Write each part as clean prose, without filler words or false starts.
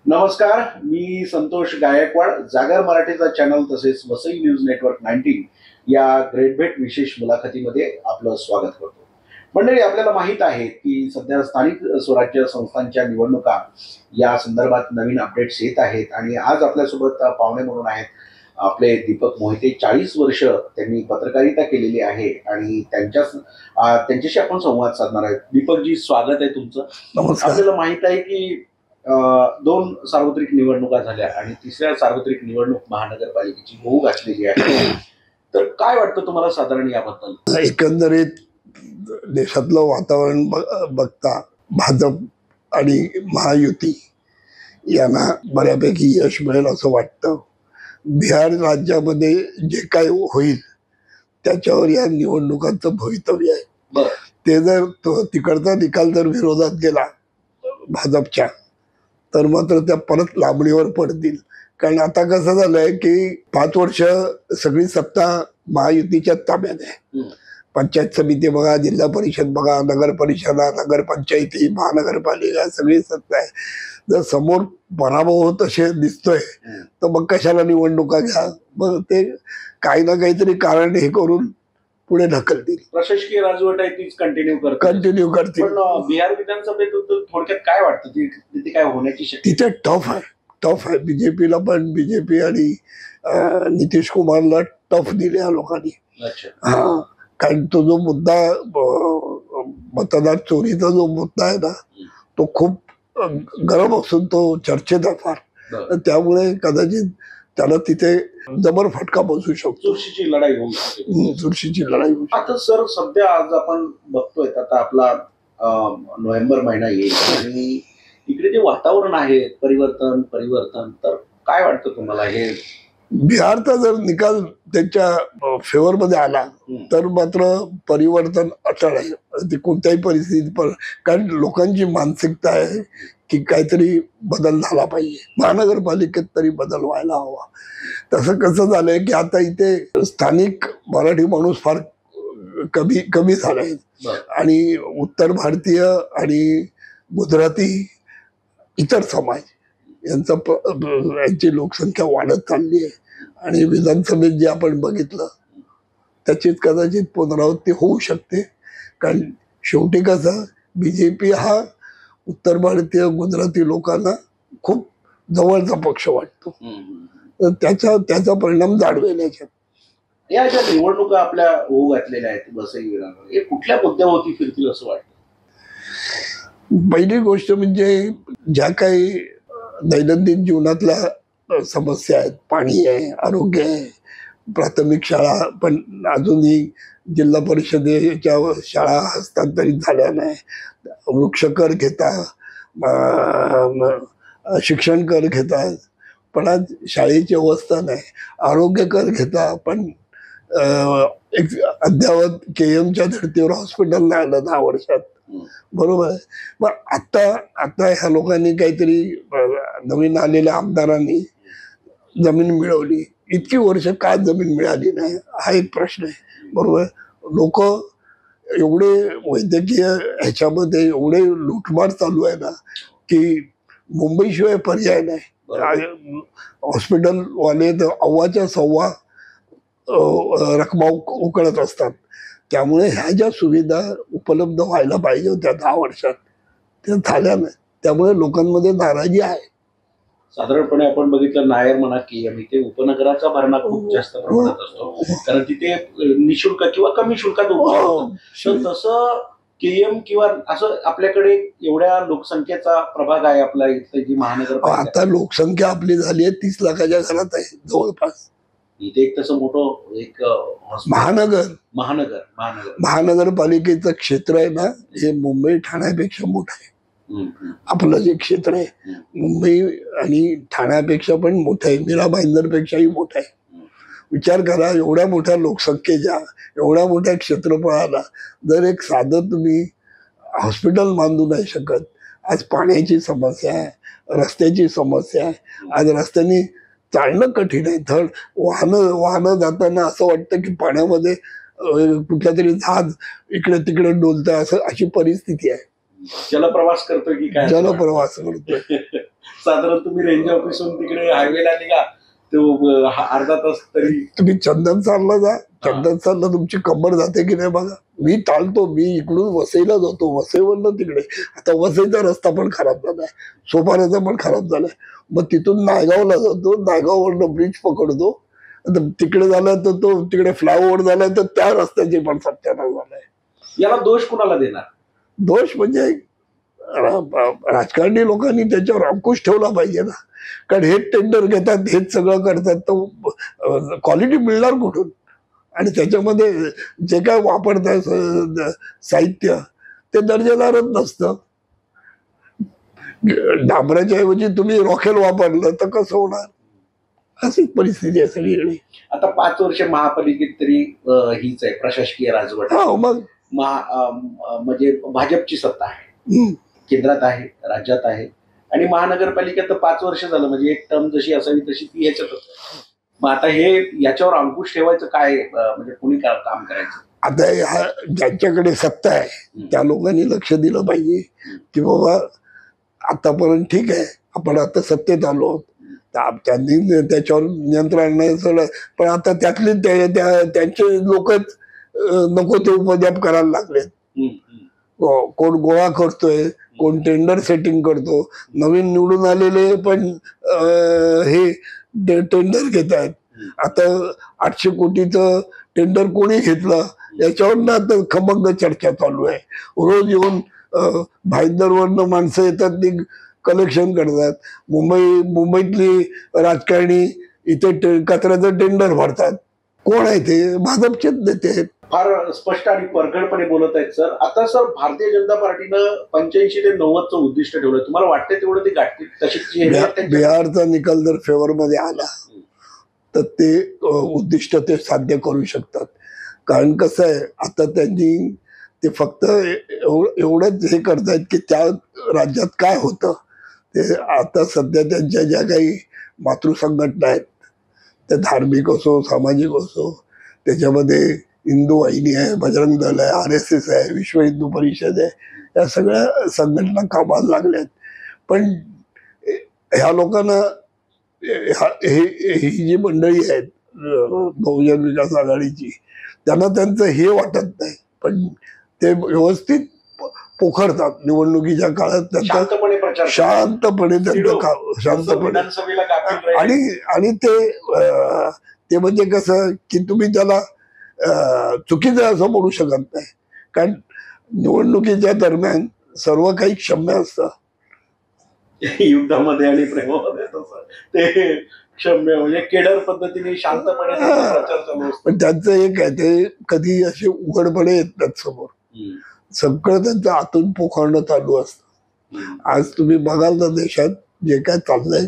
नमस्कार, मी संतोष गायकवाड. जागर मराठीचा चॅनल तसेच वसई न्यूज नेटवर्क 19 या ग्रेट भेट विशेष मुलाखतीमध्ये आपलं स्वागत करतो. मंडळी, आपल्याला माहीत आहे की सध्या स्थानिक स्वराज्य संस्थांच्या निवडणुका या संदर्भात नवीन अपडेट्स येत आहेत आणि आज आपल्यासोबत पाहुणे म्हणून आहेत आपले दीपक मोहिते. 40 वर्ष त्यांनी पत्रकारिता केलेली आहे आणि त्यांच्याशी आपण संवाद साधणार आहे. दीपकजी, स्वागत आहे तुमचं. नमस्कार. आपल्याला माहित आहे की 2 सार्वत्रिक निवडणुका झाल्या आणि तिसऱ्या सार्वत्रिक निवडणूक महानगरपालिकेची होऊ घातलेली आहे. तर काय वाटतं तुम्हाला साधारण याबद्दल? एकंदरीत देशातलं वातावरण बघता भाजप आणि महायुती यांना बऱ्यापैकी यश मिळेल असं वाटतं. बिहार राज्यामध्ये जे काय होईल त्याच्यावर या निवडणुकांचं भवितव्य आहे. ते जर तिकडचा निकाल जर विरोधात गेला भाजपच्या, तर मात्र त्या परत लांबणीवर पडतील. कारण आता कसं झालंय की 5 वर्ष सगळी सत्ता महायुतीच्या ताब्यात आहे. पंचायत समिती बघा, जिल्हा परिषद बघा, नगर परिषदा, नगरपंचायती, महानगरपालिका, सगळी सत्ता आहे. जर समोर पराभव होत असे दिसतोय तर मग कशाला निवडणुका घ्या. मग ते काही ना काहीतरी कारण हे करून पुढे ढकलतील. प्रशासकीय राजवट आहे तीच कंटिन्यू करतील. पण बिहार विधानसभेबद्दल थोडक्यात काय वाटतं? तिथे काय होण्याची शक्यता? तिथे टफ आहे. बीजेपीला पण, बीजेपी आणि नितीश कुमारला टफ दिले या लोकांनी. हा, कारण तो जो मुद्दा मतदार चोरीचा जो मुद्दा आहे ना, तो खूप गरम असून तो चर्चेत आहे फार. त्यामुळे कदाचित त्याला तिथे जबर फटका बसू शकतो. चुरशीची लढाई होऊ शकते. चुरशीची लढाई. आता सर, सध्या आज आपण बघतोय आता आपला नोव्हेंबर महिना येईल आणि इकडे जे वातावरण आहे परिवर्तन, तर काय वाटतं तुम्हाला? हे बिहारचा जर निकाल त्यांच्या फेवर मध्ये आला तर मात्र परिवर्तन अटळ आहे. ते कोणत्याही परिस्थितीत कारण लोकांची मानसिकता आहे की काहीतरी बदल झाला पाहिजे. महानगरपालिकेत तरी बदल व्हायला हवा. तसं कसं झालंय की आता इथे स्थानिक मराठी माणूस फार कमी झालाय आणि उत्तर भारतीय आणि गुजराती इतर समाज यांची लोकसंख्या वाढत चालली आहे आणि विधानसभेत जे आपण बघितलं त्याची कदाचित पुनरावृत्ती होऊ शकते. कारण शेवटी कसं, बीजेपी हा उत्तर भारतीय गुजराती लोकांना खूप जवळचा पक्ष वाटतो. तर त्याचा परिणाम जाणवेल याच्यात. या ज्या निवडणुका आपल्या होऊ घातलेल्या आहेत वसई विधानसभा, हे कुठल्या मुद्द्यावरती फिरतील असं वाटतं? पहिली गोष्ट म्हणजे ज्या काही दैनंदिन जीवनातल्या समस्या आहेत, पाणी आहे, आरोग्य आहे, प्राथमिक शाळा पण अजूनही जिल्हा परिषदेच्या शाळा हस्तांतरित झाल्या नाही, वृक्ष कर घेता, शिक्षण कर घेतात पण आज शाळेची अवस्था नाही, आरोग्य कर घेता पण एक अद्यावत केएमच्या धर्तीवर हॉस्पिटल नाही आलं 10 वर्षात. बरोबर आहे. मग आता ह्या लोकांनी काहीतरी नवीन आलेल्या आमदारांनी जमीन मिळवली. इतकी वर्ष का जमीन मिळाली नाही हा एक प्रश्न आहे. बरोबर. लोक एवढे वैद्यकीय ह्याच्यामध्ये एवढे लूटमार चालू आहे ना की मुंबईशिवाय पर्याय नाही. हॉस्पिटल वाले तर अव्वाच्या सव्वा रकमा उकळत असतात. त्यामुळे ह्या ज्या सुविधा उपलब्ध व्हायला पाहिजे होत्या 10 वर्षात त्या झाल्या नाही. त्यामुळे लोकांमध्ये नाराजी आहे. साधारणपणे आपण बघितलं, नायर म्हणा की इथे उपनगराचा भरणा खूप जास्त प्रमाणात असतो कारण तिथे निशुल्क किंवा कमी शुल्कात उपलब्ध. तसं केएम किंवा असं आपल्याकडे एवढ्या लोकसंख्येचा प्रभाग आहे आपला इथे जी महानगरपालिका. आता लोकसंख्या आपली झाली आहे 30 लाखाच्या घरात आहे जवळपास. इथे एक तसं मोठं एक महानगरपालिकेचं क्षेत्र आहे ना, हे मुंबई ठाण्यापेक्षा मोठं आहे. आपलं जे क्षेत्र आहे मुंबई आणि ठाण्यापेक्षा पण मोठं आहे, मीरा भाईंदरपेक्षाही मोठं आहे. विचार करा, एवढ्या मोठ्या लोकसंख्येच्या एवढ्या मोठ्या क्षेत्रफळाला जर एक साधं तुम्ही हॉस्पिटल बांधू नाही शकत. आज पाण्याची समस्या आहे, रस्त्याची समस्या आहे. आज रस्त्याने चालणं कठीण आहे. धड वाहनं जाताना असं वाटतं की पाण्यामध्ये कुठल्या तरी जहाज इकडे तिकडे डोलतं, अशी परिस्थिती आहे. जलप्रवास करतोय की काय? जलप्रवास करतोय. साधारण तुम्ही रेंज ऑफिसहून तिकडे हायवेला निघा तो अर्धा तास तरी. तुम्ही चंदनसारला जा, चंदनसारला तुमची कंबर जाते की नाही बघा. मी टाळतो, मी इकडून वसईला जातो, वसईवरनं तिकडे. आता वसईचा रस्ता पण खराब झालाय, सोपाऱ्याचा पण खराब झालाय. मग तिथून नायगावला जातो, नायगाववरनं ब्रिज पकडतो. तिकडे झालं तर तो तिकडे फ्लायओव्हर झालाय तर त्या रस्त्याची पण सत्यानाश झालाय. याला दोष कुणाला देणार? दोष म्हणजे राजकारणी लोकांनी त्याच्यावर अंकुश ठेवला पाहिजे ना. कारण हेच टेंडर घेतात, हेच सगळं करतात, तर क्वालिटी मिळणार कुठून? आणि त्याच्यामध्ये जे काय वापरतात साहित्य ते दर्जेदारच नसतं. डांबराच्या ऐवजी तुम्ही रॉकेल वापरलं तर कसं होणार? अशी परिस्थिती आहे सगळीकडे. आता 5 वर्ष महापालिकेत तरी हीच आहे प्रशासकीय राजवट. मग म्हणजे भाजपची सत्ता आहे, केंद्रात आहे, राज्यात आहे. आणि महानगरपालिकेत तर 5 वर्ष झालं, म्हणजे एक टर्म जशी असावी तशी ती ह्याच्यात. मग आता हे याच्यावर अंकुश ठेवायचं काय, म्हणजे कोणी काम करायचं? आता ज्यांच्याकडे सत्ता आहे त्या लोकांनी लक्ष दिलं पाहिजे की बाबा आतापर्यंत ठीक आहे, आपण आता सत्तेत आलो, त्यांनी त्याच्यावर नियंत्रण नाही सगळं. पण आता त्यातले त्यांचे लोकच नको ते उपद्याप करायला लागले. कोण गोळा करतोय, कोण टेंडर सेटिंग करतो. नवीन निवडून आलेले पण हे टेंडर घेत आहेत. आता 800 कोटीचं टेंडर कोणी घेतलं याच्यावर ना आता खमंग चर्चा चालू आहे. रोज येऊन भाईंदरवरनं माणसं येतात, ती कलेक्शन करतात. मुंबईतली राजकारणी इथे कचऱ्याचं टेंडर भरतात. कोण आहे ते? भाजपचेच नेते आहेत. फार स्पष्ट आणि परखडपणे बोलत आहेत सर. आता सर भारतीय जनता पार्टीनं 85 ते 90चं उद्दिष्ट ठेवलंय. तुम्हाला वाटतंय तेवढं ते गाठतील? तशी बिहारचा निकाल जर फेवर मध्ये आला तर ते उद्दिष्ट ते साध्य करू शकतात. कारण कसं आहे, आता त्यांनी ते फक्त एवढंच हे करतायत की त्या राज्यात काय होतं ते. आता सध्या त्यांच्या ज्या काही मातृसंघटना आहेत, त्या धार्मिक असो, सामाजिक असो, त्याच्यामध्ये हिंदू वाहिनी आहे, बजरंग दल आहे, RSS आहे, विश्व हिंदू परिषद आहे, या सगळ्या संघटना कामाला लागल्यात. पण ह्या लोकांना ही जी मंडळी आहेत बहुजन विकास आघाडीची, त्यांना त्यांचं हे वाटत नाही. पण ते व्यवस्थित पोखरतात निवडणुकीच्या काळात, त्यांचा शांतपणे आणि ते म्हणजे कसं की तुम्ही त्याला चुकीचं असं म्हणू शकत नाही. कारण निवडणुकीच्या दरम्यान सर्व काही क्षम्य असतं. युद्धामध्ये आणि प्रेमामध्ये ते क्षम्य, म्हणजे केडर पद्धतीने शांतपणे प्रचार चालू असतो. पण त्यांचं एक आहे, ते कधी असे उघडपणे येत नाहीत समोर. सगळं त्यांचं आतून पोखरणं चालू असतं. आज तुम्ही बघाल तर देशात जे काय चाललंय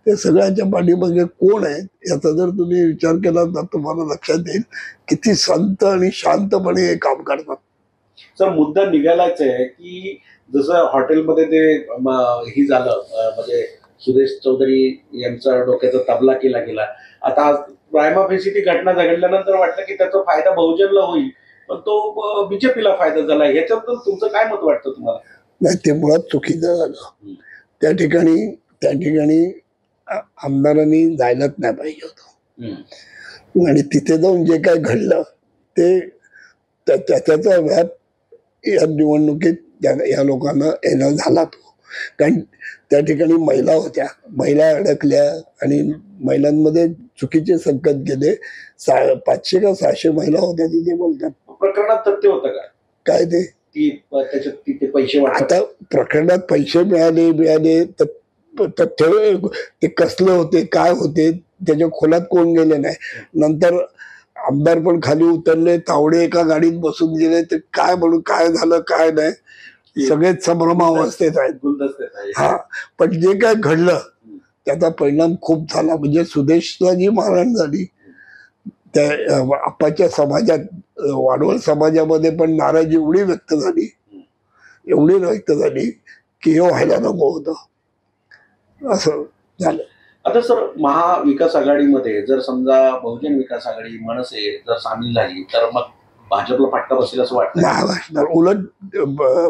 ते सगळ्यांच्या पाठीमागे कोण आहे याचा जर तुम्ही विचार केला तर तुम्हाला लक्षात येईल किती संत आणि शांतपणे हे काम करतात. सर मुद्दा निघालाच आहे की जसं हॉटेलमध्ये ते ही झालं, म्हणजे सुरेश चौधरी यांचा डोक्याचा तबला केला गेला. आता प्रायमा फेसी ती घटना घडल्यानंतर वाटलं की त्याचा फायदा बहुजनला होईल, पण तो बीजेपीला फायदा झाला. ह्याच्याबद्दल तुमचं काय मत वाटतं तुम्हाला? नाही, ते मुळात चुकीचं झालं. त्या ठिकाणी आमदारांनी जायलाच नाही पाहिजे होतं. आणि तिथे जाऊन जे काय घडलं ते त्याचा व्याप या निवडणुकीत या लोकांना येणं झाला तो. कारण त्या ठिकाणी महिला होत्या, महिला अडकल्या आणि महिलांमध्ये चुकीचे संकेत गेले. 500 का 600 महिला होत्या तिथे. बोलतात प्रकरणात तथ्य होतं का काय ते? त्याच्यात तिथे पैसे, आता प्रकरणात पैसे मिळाले तर तथ्य ते कसले होते, काय होते, त्याच्या खोलात कोण गेले नाही. नंतर आमदार पण खाली उतरले, तावडे एका गाडीत बसून गेले, ते काय म्हणून काय झालं काय नाही सगळेच संभ्रमावस्थेत आहेत. हा, पण जे काय घडलं त्याचा परिणाम खूप झाला. म्हणजे सुदेशला जी मारहाण झाली त्या आपाच्या समाजात, वाडवळ समाजामध्ये पण नाराजी एवढी व्यक्त झाली की हे व्हायला नको होतं, असं झालं. आता सर महाविकास आघाडीमध्ये जर समजा बहुजन विकास आघाडी, मनसे जर सामील झाली तर मग भाजपला फटका बसेल असं वाटतं? नाही वाटणार, उलट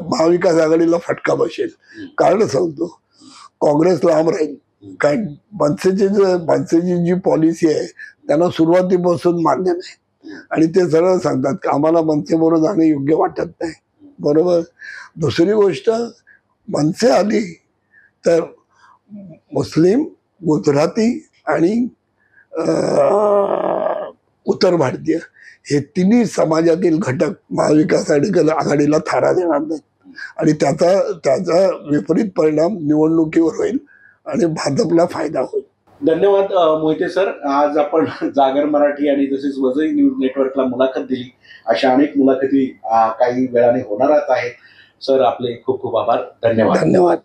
महाविकास आघाडीला फटका बसेल. कारण सांगतो, काँग्रेस लांब राहील. कारण मनसेची जी पॉलिसी आहे त्यांना सुरुवातीपासून मान्य नाही आणि ते सरळ सांगतात की आम्हाला मनसेबरोबर जाणं योग्य वाटत नाही. बरोबर. दुसरी गोष्ट, मनसे आली तर मुस्लिम, गुजराती आणि उत्तर भारतीय हे तिन्ही समाजातील घटक महाविकास आघाडीला थारा देणार नाही आणि त्याचा विपरीत परिणाम निवडणुकीवर होईल आणि भाजपला फायदा होईल. धन्यवाद मोहिते सर. आज आपण जागर मराठी आणि तसेच वसई न्यूज नेटवर्कला मुलाखत दिली. अशा अनेक मुलाखती काही वेळाने होणारच आहेत. सर, आपले खूप खूप आभार. धन्यवाद. धन्यवाद.